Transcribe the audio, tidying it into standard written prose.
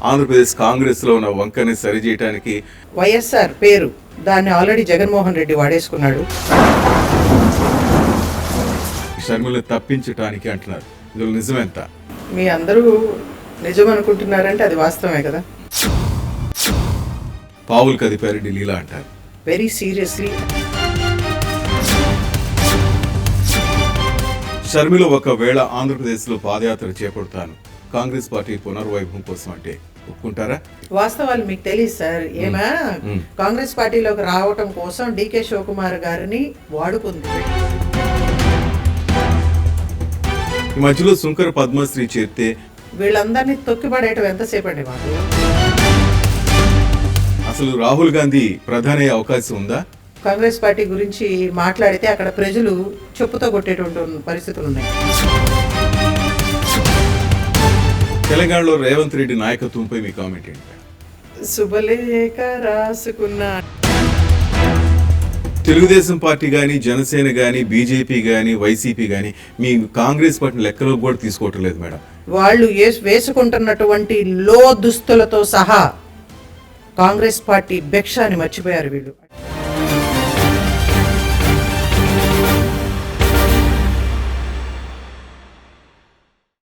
ఆంధ్రప్రదేశ్ కాంగ్రెస్ లో ఉన్న వంకని సరిచేయడానికి వైఎస్ఆర్ పేరు దాన్ని ఆల్రెడీ జగన్మోహన్ రెడ్డి వాడేసుకున్నాడు. షర్మిలను తప్పించటానికి అంటున్నారు. ఇందులో నిజమెంత? మీ అందరూ నిజం అనుకుంటున్నారంటే అది వాస్తవమే కదా. పావులు కదిపారు ఢిల్లీలో అంటారు. Very seriously. షర్మిల ఒకవేళ ఆంధ్రప్రదేశ్ లో పాదయాత్ర చేపడతాను కాంగ్రెస్ పార్టీ పునర్వైభవం కోసం అంటే ఒప్పుకుంటారా? వాస్తవాలు మీకు తెలియదు సార్. ఏమా కాంగ్రెస్ పార్టీలోకి రావటం కోసం డికే శివకుమార్ గారిని వాడుకుంది. ఈ మధ్యలో శుంకర పద్మశ్రీ చేస్తే వీళ్ళందరినీ తొక్కిపడేయటం ఎంతసేపు అండి మాకు? అసలు రాహుల్ గాంధీ ప్రధాని అయ్యే అవకాశం ఉందా? కాంగ్రెస్ పార్టీ గురించి మాట్లాడితే అక్కడ ప్రజలు చెప్పుతో కొట్టేటువంటి పరిస్థితులు ఉన్నాయి. తెలంగాణలో రేవంత్ రెడ్డి నాయకత్వంపై మీ కామెంట్ ఏంటి? శుభలేఖ రాసుకున్నా. తెలుగుదేశం పార్టీ కానీ, జనసేన కానీ, బీజేపీ కానీ, వైసీపీ కానీ మీ కాంగ్రెస్ పార్టీని లెక్కలోకి కూడా తీసుకోవటం లేదు మేడం. వాళ్ళు వేసుకుంటున్నటువంటి లో దుస్తులతో సహా కాంగ్రెస్ పార్టీ భిక్షాన్ని మర్చిపోయారు వీళ్ళు.